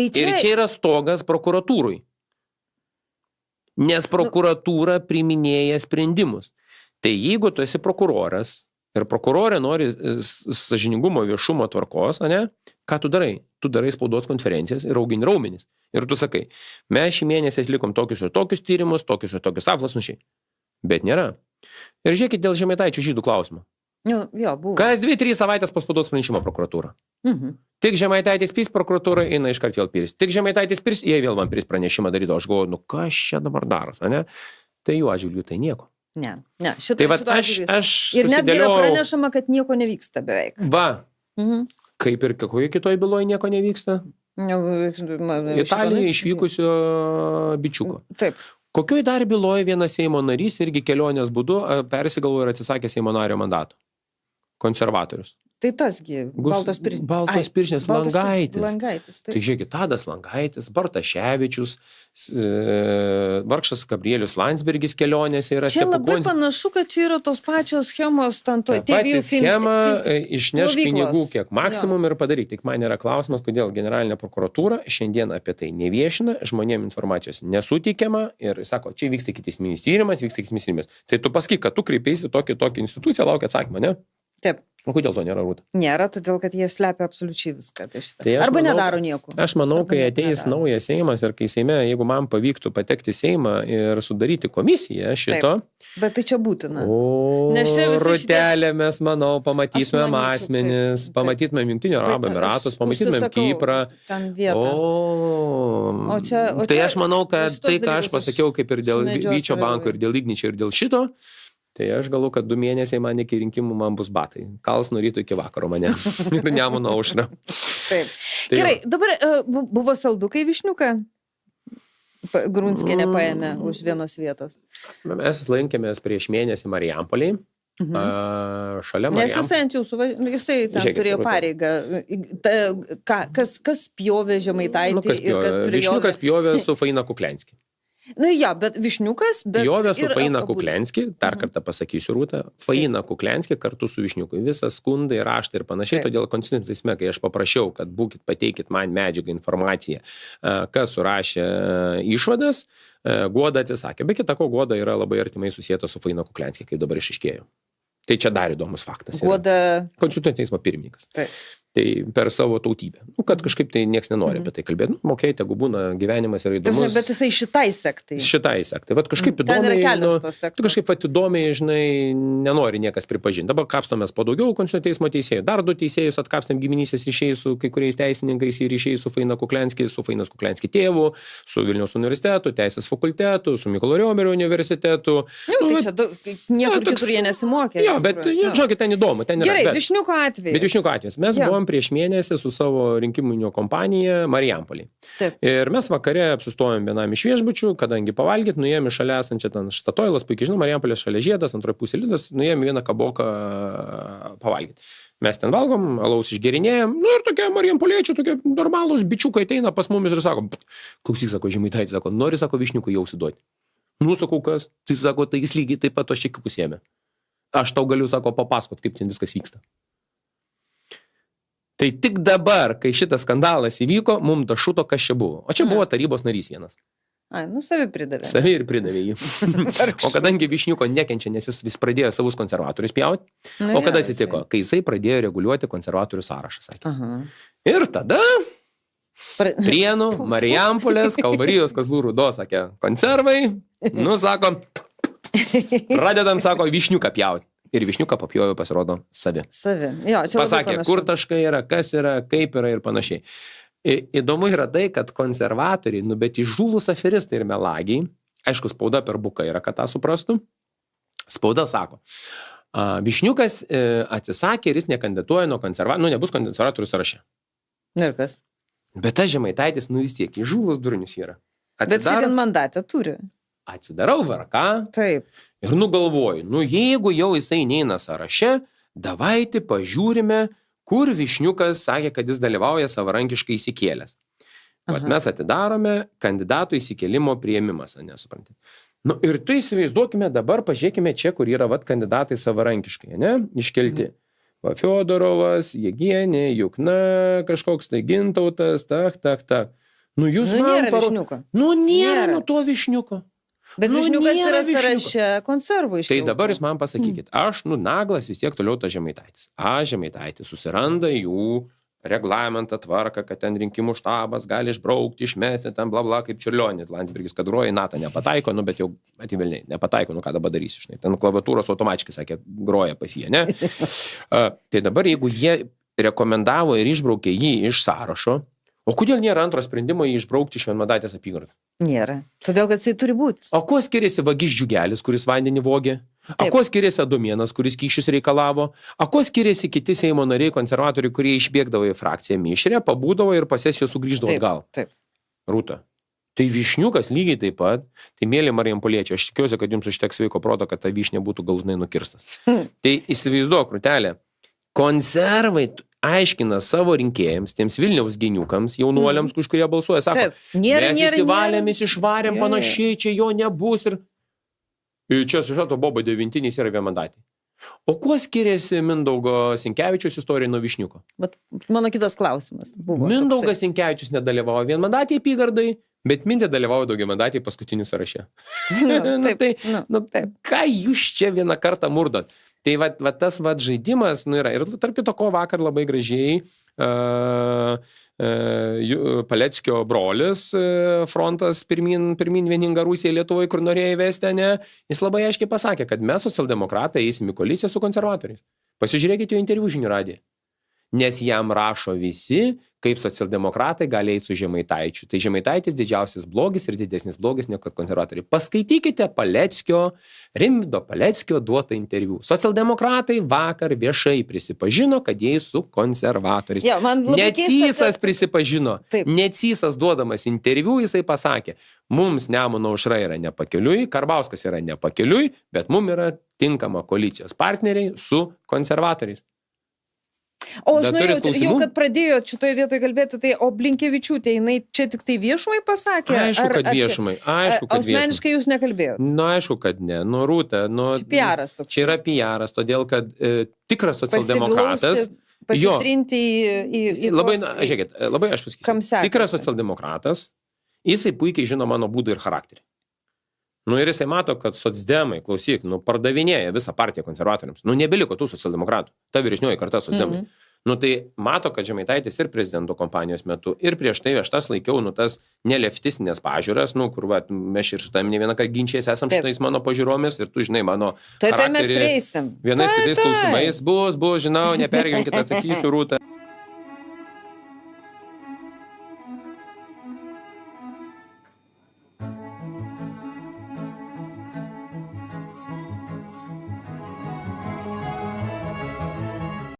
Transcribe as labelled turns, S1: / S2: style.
S1: Ir čia yra stogas prokuratūrui. Nes prokuratūra priiminėja sprendimus. Tai jeigu tu esi prokuroras ir prokurorė nori sąžiningumo viešumo tvarkos, ane, ką tu darai? Tu darai spaudos konferencijas ir augini raumenis. Ir tu sakai, mes šį mėnesį atlikom tokius ir tokius tyrimus, tokius ir tokius apklausas. Bet nėra. Ir žiūrėkit dėl Žemaitaičio žydų klausimo.
S2: Jo, buvo.
S1: Kas 2-3 savaitės po spaudos pranešimo prokuratūra. Tik Žemaitaitis pys prokuratūra, eina iškart vėl pirs. Tik Žemaitaitis pirs, jie vėl man pirs pranešimą darydo. Aš galvoju, nu kas čia dabar daros, ne? Tai jų atžvilgių tai nieko.
S2: Ne.
S1: Tai va, aš
S2: ir netgi yra pranešama, kad nieko nevyksta beveik.
S1: Va, kaip ir kokioje kitoje byloje nieko nevyksta? Italijoje išvykusio bičiuko.
S2: Taip.
S1: Kokioje dar byloje vienas Seimo narys irgi kelionės būdu persigalvojo ir atsisakė Seimo nario mandato? Konservatorius.
S2: Tai tasgi, Baltos
S1: pirštinės Langaitis.
S2: Tai
S1: žiūrėkit, Tadas Langaitis, Bartaševičius, Vargšas Gabrielius Landsbergis kelionėse yra.
S2: Čia labai panašu, kad čia yra tos pačios schemos.
S1: Ta pati schema išneš pinigų kiek maksimum ir padaryti. Tik man yra klausimas, kodėl generalinė prokuratūra šiandien apie tai neviešina, žmonėm informacijos nesuteikiama ir sako, čia vyksta ikiteisminis tyrimas. Tai tu pasakyk, kad tu kreipeisi tokį instituciją, laukia atsakymą, ne?
S2: Taip.
S1: O kodėl to nėra, Rūta?
S2: Nėra, todėl, kad jie slepia absoliučiai viską apie šitą.
S1: Tai
S2: arba nedaro nieko.
S1: Aš manau, kai ateis naujas Seimas ir kai Seime, jeigu man pavyktų patekti Seimą ir sudaryti komisiją šito.
S2: Taip. Bet tai čia būtina.
S1: Rūtelė mes, manau, pamatytumėm asmenis, pamatytumėm Jungtinių Arabų Emiratus, pamatytumėm Kiprą. Tai aš manau, kad tai, ką aš pasakiau, kaip ir dėl Vyčio banko ir dėl Igničio ir dėl šito, tai aš galvoju, kad 2 mėnesiai man iki rinkimų man bus batai. Kals nuo ryto iki vakaro mane. Ir Nemuno aušra.
S2: Taip. Gerai, dabar buvo saldukai Višniuką? Grunskienė paėmė už vienos vietos.
S1: Mes lankėmės prieš mėnesį Marijampolėj. Šalia Marijampolės.
S2: Nes jisai ant jūsų, jisai tam turėjo pareigą. Kas pjovė Žemaitaitį ir kas prijovė?
S1: Višniukas pjovė su Faina Kuklianski.
S2: Bet Višniukas...
S1: Pjovė su Faina Kuklianski, dar kartą pasakysiu, Rūta, Faina Kuklianski kartu su Višniuku. Visas skundai, raštai ir panašiai, todėl Konstitucinis teisme, kai aš paprašiau, kad pateikit man medžiagą, informaciją, kas surašė išvadas, Guoda atsisakė. Be kita ko, Guoda yra labai artimai susijęta su Faina Kuklianski, kaip dabar išaiškėjo. Tai čia dar įdomus faktas.
S2: Guoda...
S1: Konstitucinio teismo pirmininkas.
S2: Taip.
S1: Tai per savo tautybę. Kad kažkaip tai nieks nenori apie tai kalbėti. Mokėjai, tegu būna gyvenimas yra įdomus.
S2: Bet jisai šitai sektai.
S1: Vat kažkaip įdomiai.
S2: Ten yra kelios tos sektos.
S1: Kažkaip įdomiai, žinai, nenori niekas pripažinti. Dabar kapstomės po daugiau Konstitucinio teismo teisėjų. Dar 2 teisėjus atkapstėm giminystės ryšiais su kai kuriais teisininkais ir ryšiais su Faina Kuklianski, su Fainas Kuklianski tėvu, su Vilniaus universitetu, Teisės fakultetu, su Mykolo Riomerio universitetu.
S2: Tai čia niekur kitur jie nesimokė.
S1: Bet, žinokit, ten įdomu.
S2: Gerai, Višniuko atvejis.
S1: Bet Višniuko atvejis. Mes buvom prieš mėnesį su savo rinkiminio kompanija Marijampolėj. Ir mes vakare apsistojom vienam iš viešbučių, kadangi pavalgyt, nuėjom į šalia esančią ten Štatoilas, puikiai žinau, Marijampolės šalia Žiedas, antroje pusė Lidas, nuėjom vieną kaboką pavalgyt. Mes ten valgom, alaus išgerinėjom, ir tokie Marijampoliečiai, tokie normalūs bičiukai ateina pas mumis ir sako, klausyk, sako Žemaitaitis, sako, nori, sako, Višniukui jau suduoti. Sakau, kas? Tai sako, tai jis lygiai taip pat tos čekiukus ėmė. Aš tau galiu, sako, papasakot, kaip ten viskas vyksta. Tai tik dabar, kai šitas skandalas įvyko, mums dašuto, kas čia buvo. O čia buvo tarybos narys vienas.
S2: Savi pridavė.
S1: Savi ir pridavė jį. O kadangi Višniuko nekenčia, nes jis vis pradėjo savus konservatorius pjauti, o kada atsitiko? Kai jisai pradėjo reguliuoti konservatorių sąrašą, sakė. Ir tada Prienų, Marijampolės, Kalvarijos, Kazlų Rūdos, sakė, konservai, sako, pradedam, sako, Višniuką pjauti. Ir Višniuką papjovė, pasirodo, savi.
S2: Jo, čia
S1: pasakė, kur taškai yra, kas yra, kaip yra ir panašiai. Įdomu yra tai, kad konservatoriai, bet įžūlus aferistai ir melagiai, aišku, spauda per buką yra, kad tą suprastų, spauda sako, Višniukas atsisakė ir jis nekandidatuoja nuo konservatorių, nebus konservatorių sąraše.
S2: Ir kas?
S1: Bet tas Žemaitaitis, vis tiek, įžūlus durnius yra.
S2: Bet jis vienmandatę turi.
S1: Atsidarau VRK.
S2: Taip.
S1: Ir galvoju, jeigu jau jisai neina sąraše, davaiti pažiūrime, kur Višniukas sakė, kad jis dalyvauja savarankiškai įsikėlęs. Mes atidarome kandidatų įsikėlimo priėmimas, nesuprantate. Ir tu įsivaizduokime dabar, pažiūrėkime čia, kur yra kandidatai savarankiškai, iškelti. Fiodorovas, Jėgienė, Jukna, kažkoks tai Gintautas, tak. Nu, jūs man
S2: nėra višniuko.
S1: Nu, nėra to višniuko.
S2: Bet višniukas yra sąraše konservų iškiltų.
S1: Tai dabar jūs man pasakykit, aš, naglas vis tiek toliau tas Žemaitaitis. Žemaitaitis susiranda jų reglamentą, tvarką, kad ten rinkimų štabas gali išbraukti, išmesti, ten bla bla, kaip Čiurlionį. Landsbergis kadruoja, NATO nepataiko, bet jau ativilniai, nepataiko, ką dabar darysi, žinai. Ten klaviatūros automatiškai, sakė, groja pas jį, ne? Tai dabar, jeigu jie rekomendavo ir išbraukė jį iš sąrašo, o kodėl nėra antro sprendimo jį išbraukti iš vienmandatės apygardos?
S2: Nėra. Todėl, kad jisai turi būti.
S1: O kuo skiriasi Vagis Džiugelis, kuris vandenį vogė? O kuo skiriasi Adomėnas, kuris kyšius reikalavo? O kuo skiriasi kiti Seimo nariai, konservatoriai, kurie išbėgdavo į frakciją mišrę, pabūdavo ir po sesijos sugrįždavo atgal?
S2: Taip.
S1: Rūta. Tai višniukas lygiai taip pat. Tai mėly Marijampoliečiai, aš tikiuosi, kad jums užteks sveiko proto, kad ta vyšnė būtų galutinai nukirstas. Tai įsivaizduok, Rūtelė, konservai aiškina savo rinkėjams, tiems Vilniaus geniukams, jaunuoliams, už kurie balsuoja, sako, mes įsivalėm, išvarėm panašiai, čia jo nebus ir čia sužato Bobo 9 yra vienmandatė. O kuo skiriasi Mindaugo Sinkevičiaus istorija nuo višniuko?
S2: Bet mano kitas klausimas buvo.
S1: Mindaugas Sinkevičius nedalyvavo vienmandatėje apygardai, bet Mindė dalyvavo daugiamandatėje paskutinį sąraše.
S2: Taip.
S1: Ką jūs čia vieną kartą murdot? Tai va tas žaidimas yra. Ir tarp kito ko vakar labai gražiai Paleckio brolis frontas pirmin vieningą Rusiją Lietuvoje, kur norėjo įvesti, ne, jis labai aiškiai pasakė, kad mes socialdemokratai eisim į koaliciją su konservatoriais. Pasižiūrėkite jo interviu Žinių radiją. Nes jam rašo visi, kaip socialdemokratai gali eiti su Žemaitaičiu. Tai Žemaitaitis didžiausias blogis ir didesnis blogis negu konservatoriai. Paskaitykite Rimvydo Paleckio duotą interviu. Socialdemokratai vakar viešai prisipažino, kad jie su konservatoriais. Necysas prisipažino. Necysas duodamas interviu, jisai pasakė, mums Nemuno Aušra yra nepakeliui, Karbauskis yra nepakeliui, bet mums yra tinkama koalicijos partneriai su konservatoriais.
S2: O aš norėjau, jau kad pradėjo šitoje vietoje kalbėti, tai o Blinkevičiūtė, jinai čia tik tai viešumai pasakė?
S1: Aišku, kad viešumai.
S2: Asmeniškai jūs nekalbėjot?
S1: Aišku, kad ne. Rūta,
S2: čia piaras toks.
S1: Čia yra piaras, todėl, kad tikras socialdemokratas...
S2: Pasitrinti į
S1: labai, žiūrėkit, labai aš pasakysiu. Tikras socialdemokratas, jisai puikiai žino mano būdą ir charakterį. Ir jisai mato, kad socdemai, klausyk, pardavinėja visą partiją konservatoriams. Nebeliko tų socialdemokratų. Ta vyresnioji karta socdemai. Tai mato, kad Žemaitaitis ir prezidento kompanijos metu, ir prieš tai aš tas laikiau, tas neleftistinės pažiūras, kur mes ir su tavim ne vieną kartą ginčiais esam šitais mano pažiūromis, ir tu žinai mano charakterį.
S2: Tai mes prieisim.
S1: Vienais kitais klausimais bus, žinau, nepergyvenkit, atsakysiu, Rūta.